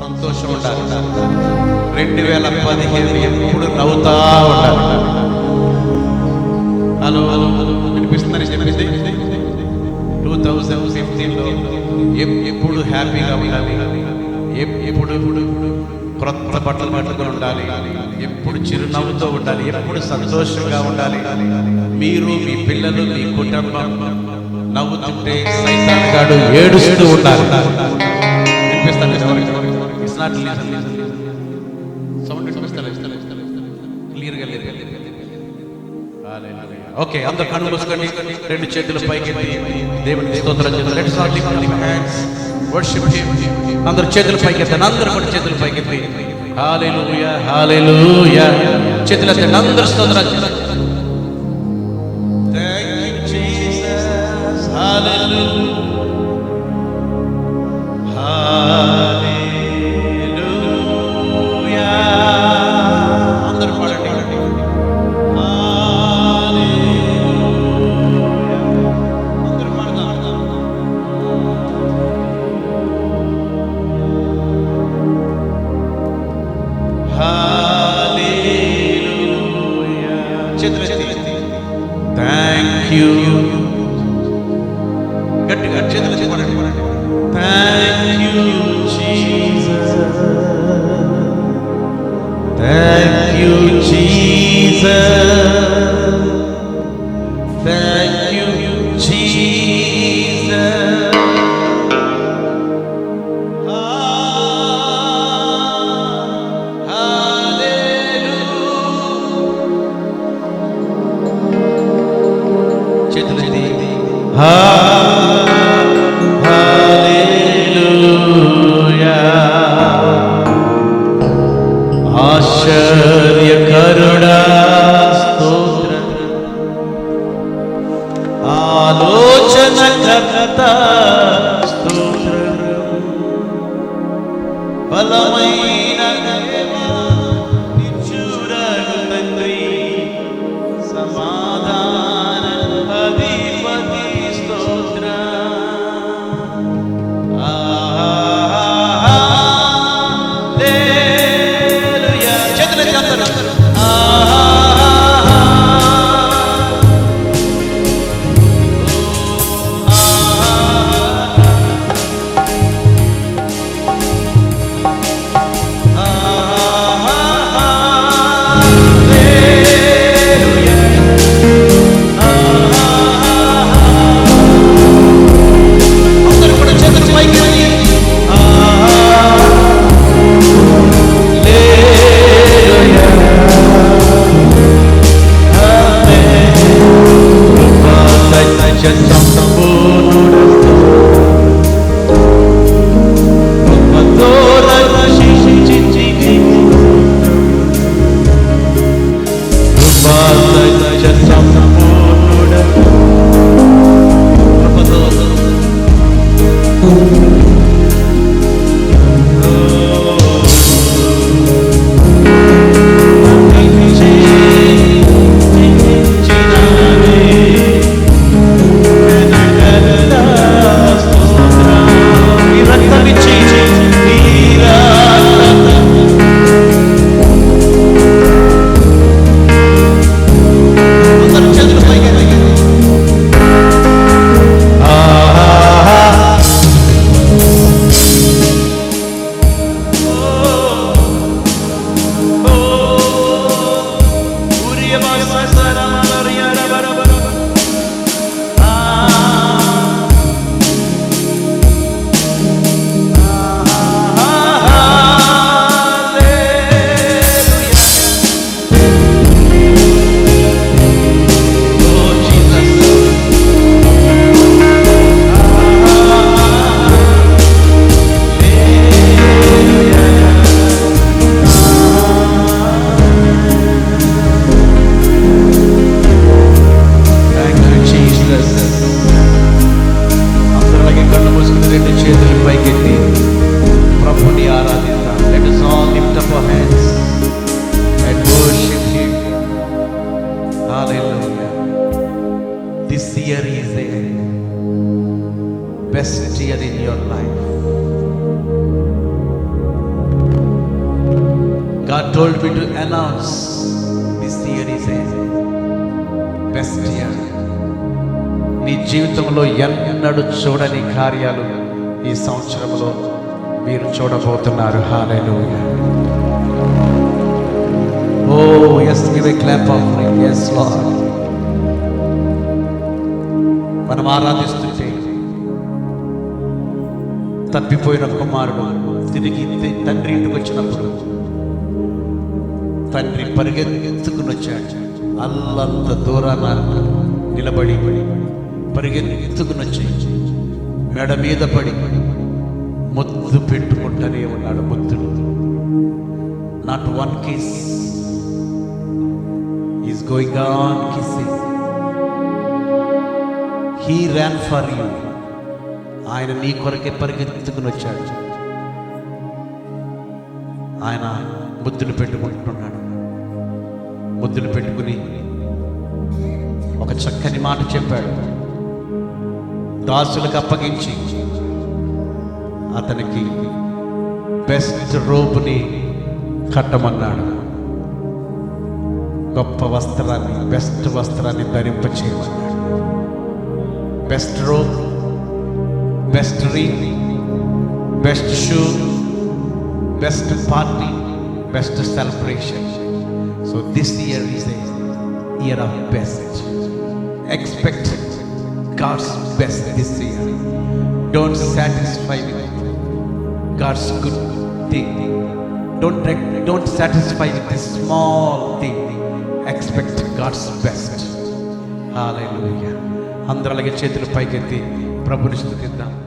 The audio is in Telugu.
సంతోషం ఉండాలి. 2015 ఎప్పుడు నవ్వుతా ఉండాలి. హలో వినిపిస్తుందని చెప్పింది. 2015లో ఎప్పుడు హ్యాపీగా ఉండాలి, ఎప్పుడు క్రొత్త బట్టలు పట్టుకొని ఉండాలి, ఎప్పుడు చిరునవ్వుతో ఉండాలి, ఎప్పుడు సంతోషంగా ఉండాలి. మీరు, మీ పిల్లలు, మీ కుటుంబం నవ్వుతుంటే సైతాన్ గాడు ఏడుస్తూ ఉండాలి. క్లియర్గా లేదు. ఓకే, అందరు కళ్ళు మూసుకొని 2 చేతులు పైకి దేవునికి స్తోత్రం చేద్దాం. Let's all lift our hands, worship him. అందరు చేతులు పైకి ఎత్తండి. అందరూ కూడా చేతులు పైకి ఎత్తి హల్లెలూయా హల్లెలూయా చేతులు ఎత్తండి. అందరూ స్తోత్రం చేద్దాం. థాంక్యూ జీసస్ హల్లెలూయా హల్లెలూయా. అందరూ పాడండి. Thank you. గట్టిగా చేతులు చెప్పండి. Thank you Jesus. Thank you Jesus. Thank you Jesus. హల్లెలూయా. ఆశ్చర్యకరుడా స్తోత్రం, ఆలోచనకర్త స్తోత్రం, బలమైన దేవా నిత్యుడగు తండ్రి, సమాధాన అధిపతి స్తోత్రం. హల్లెలూయా. చేతులు చెప్తారు. God told me to announce this year is a best year. నీ జీవితంలో ఎన్నడూ చూడని కార్యాలు ఈ సంవత్సరంలో మీరు చూడబోతున్నారు. హల్లెలూయా. Oh yes, give a clap offering. Yes Lord. మనం ఆరాధిస్తుంటే తప్పిపోయిన కుమారుడు తిరిగి తండ్రి ఇంటికి వచ్చినప్పుడు తండ్రి పరిగెత్తుకుని వచ్చాడు. అల్లంత దూరాన నిలబడి పరిగెత్తుకుని వచ్చి మెడ మీద పడి ముద్దు పెట్టుకుంటూనే ఉన్నాడు. ముద్దులు. Not one kiss is going on kissing. He ran for you. ఆయన నీ కొరకే పరిగెత్తుకుని వచ్చాడు. ఆయన ముద్దులు పెట్టుకుంటున్నాడు. ముద్దులు పెట్టుకుని ఒక చక్కని మాట చెప్పాడు. దాసులకు అప్పగించి అతనికి బెస్ట్ రోబుని కట్టమన్నాడు. గొప్ప వస్త్రాన్ని, బెస్ట్ వస్త్రాన్ని ధరింపచేయమన్నాడు. Best robe, best ring, best shoe, best party, best celebration. So this year is a year of best. Expect God's best this year. Don't satisfy with God's good thing. Don't satisfy with this small thing. Expect God's best. Hallelujah. అందరూ అలాగే చేతులు పైకెత్తి ప్రభుని స్తుతిద్దాం.